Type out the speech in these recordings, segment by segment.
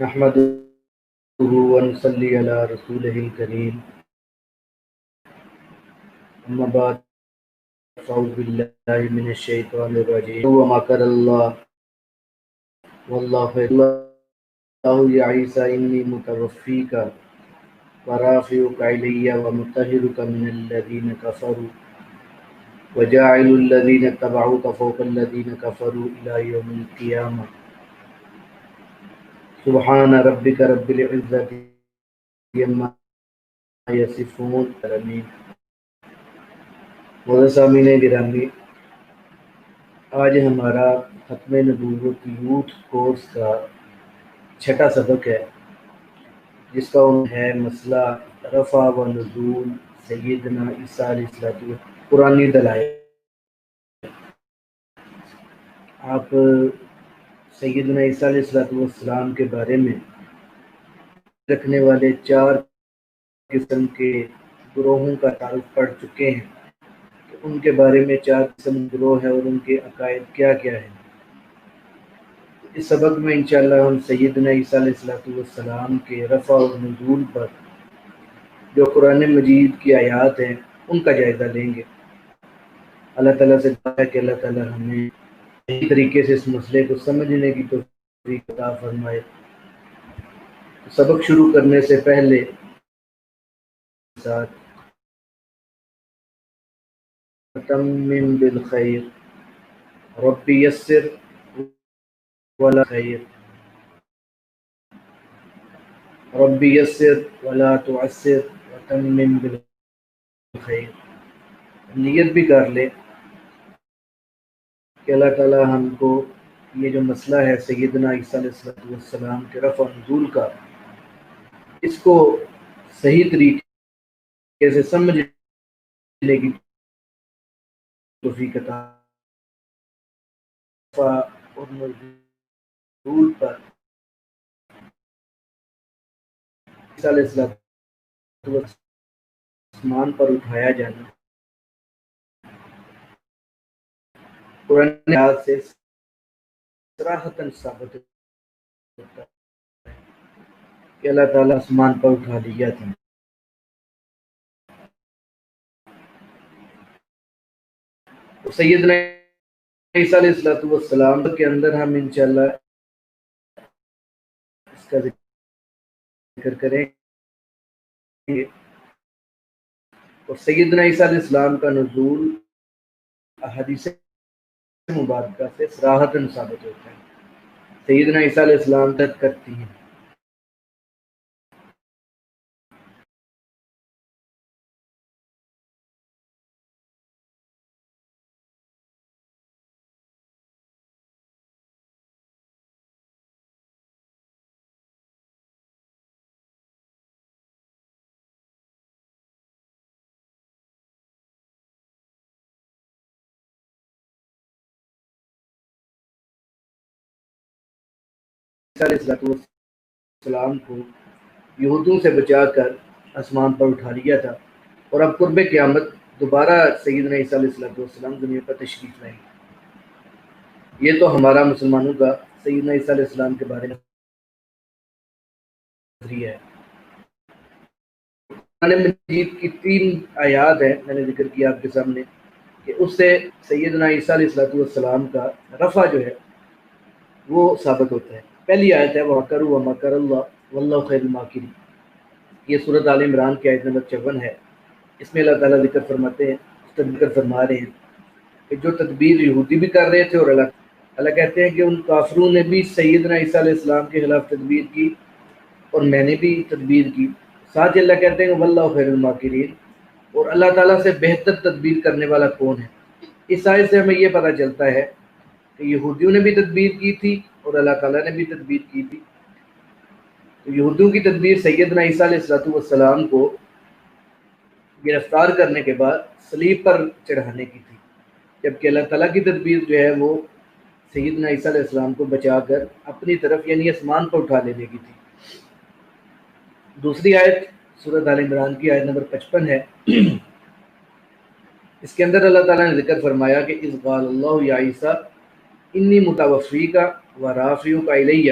نحمده ونصلي على رسوله الكريم أما بعد فأعوذ بالله من الشيطان الرجيم ومكر الله والله خير الله يا عيسى إني متوفيك ورافعك إلي ومطهرك من الذين كفروا وجاعل الذين اتبعوك فوق الذين كفروا إلى يوم القيامة سبحان ربك رب العزة عما يصفون آمين۔ معزز سامعین گرامی، آج ہمارا ختم نبوت یوتھ کورس کا چھٹا سبق ہے، جس کا عنوان ہے مسئلہ رفع و نزول سیدنا عیسیٰ علیہ السلام قرآنی دلائل۔ آپ سیدنا عیسیٰ علیہ السلام کے بارے میں رکھنے والے 4 قسم کے گروہوں کا تعارف پڑھ چکے ہیں کہ ان کے بارے میں 4 قسم گروہ ہیں اور ان کے عقائد کیا کیا ہیں۔ اس سبق میں انشاءاللہ ہم سیدنا عیسیٰ علیہ السلام کے رفع اور نزول پر جو قرآن مجید کی آیات ہیں ان کا جائزہ لیں گے۔ اللہ تعالیٰ سے دعا ہے کہ اللہ تعالیٰ ہمیں صحیح طریقے سے اس مسئلے کو سمجھنے کی توفیق عطا فرمائے۔ سبق شروع کرنے سے پہلے ساتھ تمم بالخیر ربی یسر ولا خیر ربی یسر ولا تعسر وتمم بالخیر۔ نیت بھی کر لے کہ اللہ تعالی ہم کو یہ جو مسئلہ ہے سیدنا عیسیٰ علیہ السلام کے رفع و نزول کا، اس کو صحیح طریقے سے سمجھنے کی توفیق عطا اور نزول پر عیسیٰ علیہ السلام آسمان پر اٹھایا جانا قرآن آیات سے صراحتاً ثابت ہوتا ہے کہ اللہ تعالیٰ آسمان پر اٹھا لیا تھا۔ سیدنا عیسیٰ علیہ السلام کے اندر ہم انشاءاللہ اس کا ذکر کریں گے، اور سیدنا عیسیٰ علیہ السلام کا نزول احادیث مبارکہ سے صراحتاً ثابت ہوتا ہے۔ سیدنا عیسیٰ علیہ السلام درد کرتی ہیں۔ عیسیٰ علیہ السلام کو یہودوں سے بچا کر آسمان پر اٹھا لیا تھا، اور اب قرب قیامت دوبارہ سیدنا عیسیٰ علیہ السلام دنیا پر تشریف لائیں گے۔ یہ تو ہمارا مسلمانوں کا سیدنا عیسیٰ علیہ السلام کے بارے میں نظریہ ہے۔ قرآن مجید کی 3 آیات ہیں، میں نے ذکر کیا آپ کے سامنے، کہ اس سے سیدنا عیسیٰ علیہ السلام کا رفع جو ہے وہ ثابت ہوتا ہے۔ پہلی آیت ہے وَمَكَرُوا وَمَكَرَ اللَّهُ وَاللَّهُ خَيْرُ الْمَاكِرِينَ۔ یہ سورۃ آل عمران کی آیت نمبر 54 ہے۔ اس میں اللہ تعالیٰ ذکر فرما رہے ہیں کہ جو تدبیر یہودی بھی کر رہے تھے، اور اللہ کہتے ہیں کہ ان کافروں نے بھی سیدنا عیسیٰ علیہ السلام کے خلاف تدبیر کی اور میں نے بھی تدبیر کی۔ ساتھ ہی اللہ کہتے ہیں کہ وَاللَّهُ خَيْرُ الْمَاكِرِينَ، اور اللہ تعالیٰ سے بہتر تدبیر کرنے والا کون ہے۔ اس آیت سے ہمیں یہ پتہ چلتا ہے کہ یہودیوں نے بھی تدبیر کی تھی اور اللہ تعالیٰ نے بھی تدبیر کی تھی۔ تو یہودیوں کی تدبیر سیدنا عیسیٰ علیہ السلام کو گرفتار کرنے کے بعد صلیب پر چڑھانے کی تھی، جبکہ اللہ تعالیٰ کی تدبیر جو ہے وہ سیدنا عیسیٰ علیہ السلام کو بچا کر اپنی طرف یعنی آسمان پر اٹھا لینے کی تھی۔ دوسری آیت سورۃ آل عمران کی آیت نمبر 55 ہے۔ اس کے اندر اللہ تعالیٰ نے ذکر فرمایا کہ اذ قال اللہ یا عیسیٰ انی متوفیک و رافعک الی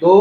2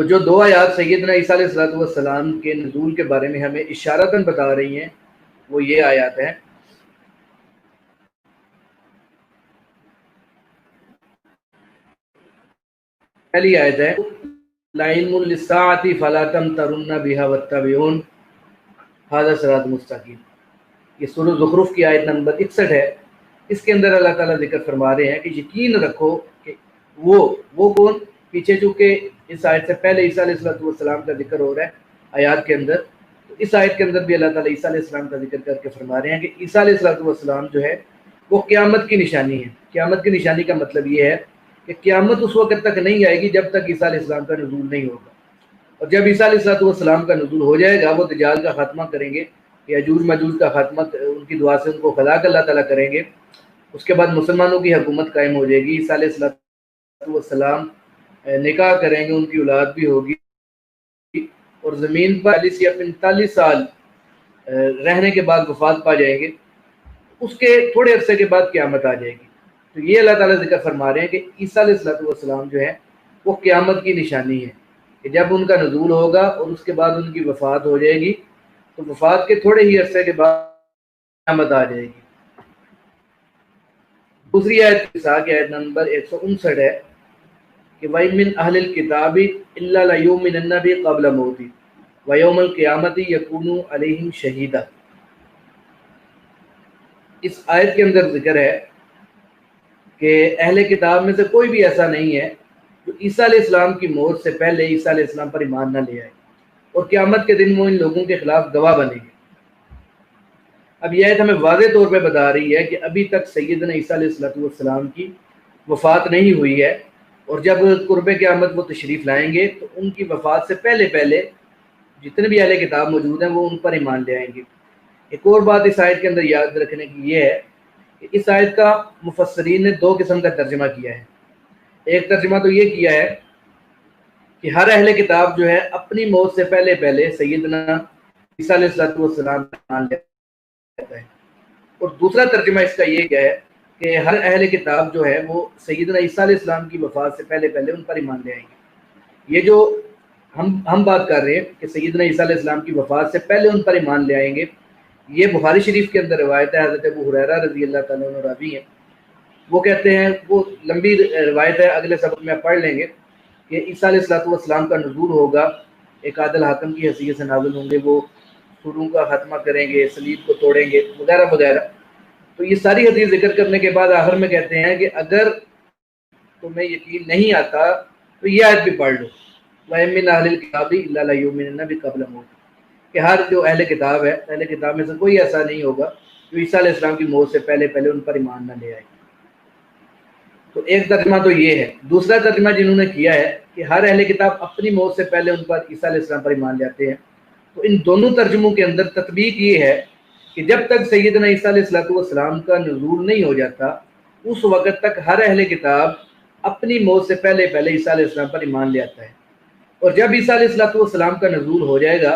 تو جو دو آیات سیدنا عیسیٰ علیہ السلام کے نزول کے بارے میں ہمیں اشارتاً بتا رہی ہیں وہ یہ آیات ہیں. پہلی آیت ہے لَعِلْمٌ لِلسَّاعَةِ فَلَا تَمْتَرُنَّ بِهَا وَاتَّبِعُونِ هَذَا صِرَاطٌ مُسْتَقِيمٌ. یہ سورۃ زخرف کی آیت نمبر 61 ہے. اس کے اندر اللہ تعالیٰ ذکر فرما رہے ہیں کہ یقین رکھو کہ وہ کون. پیچھے چونکہ اس آیت سے پہلے عیسیٰ علیہ السلام کا ذکر ہو رہا ہے آیات کے اندر، تو اس آیت کے اندر بھی اللہ تعالیٰ عیسیٰ علیہ السلام کا ذکر کر کے فرما رہے ہیں کہ عیسیٰ علیہ السلام جو ہے وہ قیامت کی نشانی ہے. قیامت کی نشانی کا مطلب یہ ہے کہ قیامت اس وقت تک نہیں آئے گی جب تک عیسیٰ علیہ السلام کا نزول نہیں ہوگا. اور جب عیسیٰ علیہ السلام کا نزول ہو جائے گا وہ دجال کا خاتمہ کریں گے، یاجوج ماجوج کا خاتمہ ان کی دعا سے ان کو ہلاک اللہ تعالیٰ کریں گے. اس کے بعد مسلمانوں کی حکومت قائم ہو جائے گی. عیسیٰ علیہ السلام نکاح کریں گے، ان کی اولاد بھی ہوگی، اور زمین پر 40 یا 45 سال رہنے کے بعد وفات پا جائیں گے. اس کے تھوڑے عرصے کے بعد قیامت آ جائے گی. تو یہ اللہ تعالیٰ ذکر فرما رہے ہیں کہ عیسیٰ علیہ السلام جو ہے وہ قیامت کی نشانی ہے کہ جب ان کا نزول ہوگا اور اس کے بعد ان کی وفات ہو جائے گی، تو وفات کے تھوڑے ہی عرصے کے بعد قیامت آ جائے گی. دوسری آیت نساء کی آیت نمبر 159 ہے کہ وَإِن مِّنْ أَهْلِ الْكِتَابِ إِلَّا لَيُؤْمِنَنَّ بِهِ قَبْلَ مَوْتِهِ وَيَوْمَ الْقِيَامَةِ يَكُونُ عَلَيْهِمْ شَهِيدًا. اس آیت کے اندر ذکر ہے کہ اہل کتاب میں سے کوئی بھی ایسا نہیں ہے جو عیسیٰ علیہ السلام کی موت سے پہلے عیسیٰ علیہ السلام پر ایمان نہ لے آئے، اور قیامت کے دن وہ ان لوگوں کے خلاف گواہ بنے گے. اب یہ آیت ہمیں واضح طور پہ بتا رہی ہے کہ ابھی تک سیدنا عیسیٰ علیہ السلام کی وفات نہیں ہوئی ہے، اور جب قرب قیامت وہ تشریف لائیں گے تو ان کی وفات سے پہلے پہلے جتنے بھی اہل کتاب موجود ہیں وہ ان پر ایمان لے آئیں گے. ایک اور بات اس آیت کے اندر یاد رکھنے کی یہ ہے کہ اس آیت کا مفسرین نے دو قسم کا ترجمہ کیا ہے. ایک ترجمہ تو یہ کیا ہے کہ ہر اہل کتاب جو ہے اپنی موت سے پہلے پہلے سیدنا عیسیٰ علیہ السلام پر ایمان لے آتا ہے، اور دوسرا ترجمہ اس کا یہ کیا ہے کہ ہر اہل کتاب جو ہے وہ سیدنا عیسیٰ علیہ السلام کی وفات سے پہلے پہلے ان پر ایمان لے آئیں گے. یہ جو ہم بات کر رہے ہیں کہ سیدنا عیسیٰ علیہ السلام کی وفات سے پہلے ان پر ایمان لے آئیں گے، یہ بخاری شریف کے اندر روایت ہے. حضرت ابو ہریرہ رضی اللہ تعالیٰ عنہ راوی ہیں، وہ کہتے ہیں، وہ لمبی روایت ہے، اگلے سبق میں آپ پڑھ لیں گے کہ عیسیٰ علیہ السلام کا نزول ہوگا، ایک عادل حاکم کی حیثیت سے نازل ہوں گے، وہ سوروں کا خاتمہ کریں گے، صلیب کو توڑیں گے وغیرہ وغیرہ. تو یہ ساری حدیث ذکر کرنے کے بعد آخر میں کہتے ہیں کہ اگر تمہیں یقین نہیں آتا تو یہ آیت بھی پڑھ لو، وَإِن مِّنْ أَهْلِ الْكِتَابِ إِلَّا لَيُؤْمِنَنَّ بِهِ قَبْلَ مَوْتِهِ، کہ ہر جو اہل کتاب ہے، اہل کتاب میں سے کوئی ایسا نہیں ہوگا جو عیسیٰ علیہ السلام کی موت سے پہلے پہلے ان پر ایمان نہ لے آئے. تو ایک ترجمہ تو یہ ہے. دوسرا ترجمہ جنہوں نے کیا ہے کہ ہر اہل کتاب اپنی موت سے پہلے ان پر عیسیٰ علیہ السلام پر ایمان لے آتے ہیں. تو ان دونوں ترجموں کے اندر تطبیق یہ ہے کہ جب تک سیدنا عیسیٰ علیہ السلام کا نزول نہیں ہو جاتا اس وقت تک ہر اہل کتاب اپنی موت سے پہلے پہلے عیسیٰ علیہ السلام پر ایمان لے آتا ہے، اور جب عیسیٰ علیہ السلام کا نزول ہو جائے گا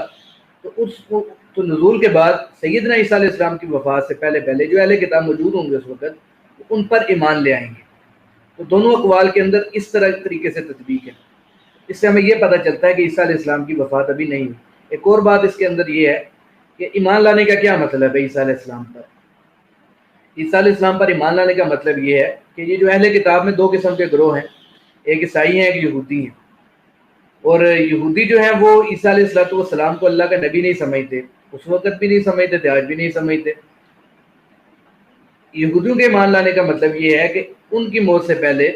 تو نزول کے بعد سیدنا عیسیٰ علیہ السلام کی وفات سے پہلے پہلے جو اہل کتاب موجود ہوں گے اس وقت ان پر ایمان لے آئیں گے. تو دونوں اقوال کے اندر اس طریقے سے تطبیق ہے. اس سے ہمیں یہ پتہ چلتا ہے کہ عیسیٰ علیہ السلام کی وفات ابھی نہیں ہوئی. ایک اور بات اس کے اندر یہ ہے کہ ایمان لانے کا کیا مطلب ہے عیسیٰ علیہ السلام پر. عیسیٰ علیہ السلام پر ایمان لانے کا مطلب یہ ہے کہ یہ جو اہل کتاب میں دو قسم کے گروہ ہیں، ایک عیسائی ہیں، ایک یہودی ہیں. اور یہودی جو ہیں وہ عیسیٰ علیہ السلام کو اللہ کا نبی نہیں سمجھتے، اس وقت بھی نہیں سمجھتے تھے، آج بھی نہیں سمجھتے. یہودیوں کے ایمان لانے کا مطلب یہ ہے کہ ان کی موت سے پہلے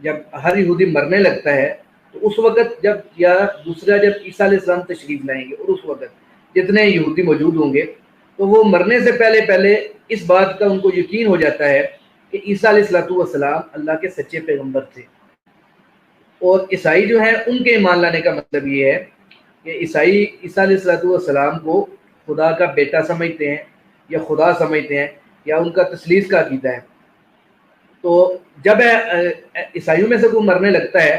جب ہر یہودی مرنے لگتا ہے تو اس وقت جب عیسیٰ علیہ السلام تشریف لائیں گے اور اس وقت جتنے یہودی موجود ہوں گے تو وہ مرنے سے پہلے پہلے اس بات کا ان کو یقین ہو جاتا ہے کہ عیسیٰ علیہ السلام اللہ کے سچے پیغمبر تھے. اور عیسائی جو ہیں ان کے ایمان لانے کا مطلب یہ ہے کہ عیسائی عیسیٰ علیہ السلام کو خدا کا بیٹا سمجھتے ہیں یا خدا سمجھتے ہیں یا ان کا تثلیث کا عقیدہ ہے. تو جب عیسائیوں میں سے کوئی مرنے لگتا ہے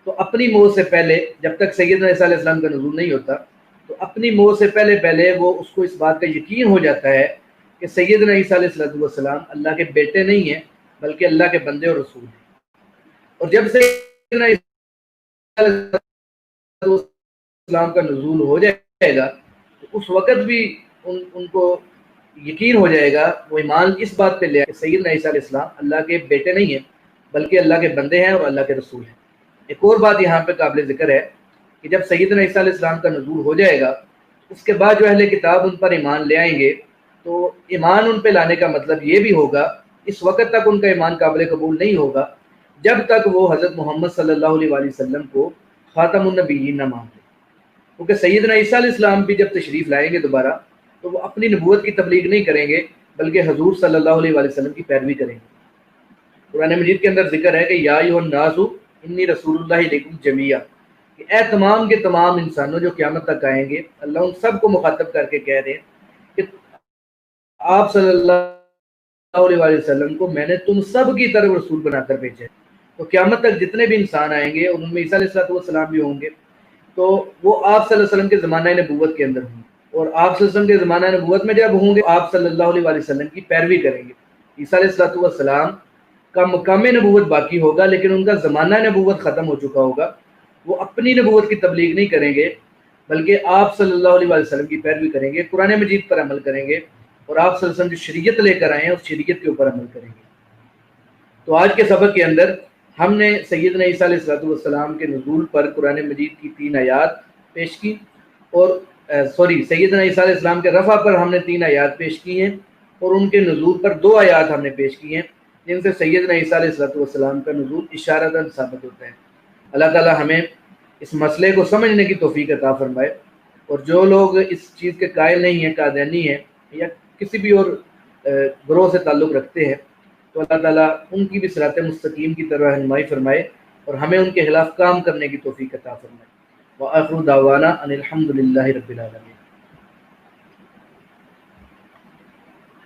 تو اپنی موت سے پہلے، جب تک سیدنا عیسیٰ علیہ السلام کا نزول نہیں ہوتا، تو اپنی موت سے پہلے پہلے وہ اس کو اس بات کا یقین ہو جاتا ہے کہ سیدنا عیسیٰ علیہ السلام اللہ کے بیٹے نہیں ہیں بلکہ اللہ کے بندے اور رسول ہیں. اور جب سیدنا عیسیٰ السلام کا نزول ہو جائے گا تو اس وقت بھی ان کو یقین ہو جائے گا، وہ ایمان اس بات پہ لے آئے کہ سیدنا عیسیٰ علیہ السلام اللہ کے بیٹے نہیں ہیں بلکہ اللہ کے بندے ہیں اور اللہ کے رسول ہیں۔ ایک اور بات یہاں پہ قابل ذکر ہے کہ جب سیدنا عیسیٰ علیہ السلام کا نزول ہو جائے گا اس کے بعد جو اہل کتاب ان پر ایمان لے آئیں گے، تو ایمان ان پہ لانے کا مطلب یہ بھی ہوگا اس وقت تک ان کا ایمان قابل قبول نہیں ہوگا جب تک وہ حضرت محمد صلی اللہ علیہ وسلم کو خاتم النبیین نہ مان لیں، کیونکہ سیدنا عیسیٰ علیہ السلام بھی جب تشریف لائیں گے دوبارہ تو وہ اپنی نبوت کی تبلیغ نہیں کریں گے بلکہ حضور صلی اللہ علیہ وسلم کی پیروی کریں گے۔ قرآن مجید کے اندر ذکر ہے کہ یا ایھا الناس انی رسول اللہ الیکم جمیعا، کہ اے تمام کے تمام انسانوں جو قیامت تک آئیں گے، اللہ ان سب کو مخاطب کر کے کہہ رہے ہیں کہ آپ صلی اللہ علیہ وسلم کو میں نے تم سب کی طرف رسول بنا کر بھیجا ہے۔ تو قیامت تک جتنے بھی انسان آئیں گے اور ان میں عیسیٰ علیہ السلام بھی ہوں گے تو وہ آپ صلی اللہ علیہ وسلم کے زمانہ نبوت کے اندر ہوں گے، اور آپ صلی اللہ علیہ وسلم کے زمانہ نبوت میں جب ہوں گے آپ صلی اللہ علیہ وسلم کی پیروی کریں گے۔ عیسیٰ علیہ السلام کا مقام نبوت باقی ہوگا لیکن ان کا زمانہ نبوت ختم ہو چکا ہوگا، وہ اپنی نبوت کی تبلیغ نہیں کریں گے بلکہ آپ صلی اللہ علیہ وسلم کی پیروی کریں گے، قرآن مجید پر عمل کریں گے، اور آپ صلی اللہ علیہ وسلم جو شریعت لے کر آئے ہیں اس شریعت کے اوپر عمل کریں گے۔ تو آج کے سبق کے اندر ہم نے سیدنا عیسیٰ علیہ السلام کے نزول پر قرآن مجید کی 3 آیات پیش کی، اور سیدنا عیسیٰ علیہ السلام کے رفع پر ہم نے 3 آیات پیش کی ہیں، اور ان کے نزول پر 2 آیات ہم نے پیش کی ہیں جن سے سیدنا عیسیٰ علیہ السلام کا نزول اشارتاً ثابت ہوتا ہے۔ اللہ تعالی ہمیں اس مسئلے کو سمجھنے کی توفیق عطا فرمائے، اور جو لوگ اس چیز کے قائل نہیں ہیں، قادیانی ہیں یا کسی بھی اور گروہ سے تعلق رکھتے ہیں، تو اللہ تعالیٰ ان کی بھی صراط مستقیم کی طرح رہنمائی فرمائے اور ہمیں ان کے خلاف کام کرنے کی توفیق عطا فرمائے۔ وآخر دعوانا ان الحمد للہ رب العالمین۔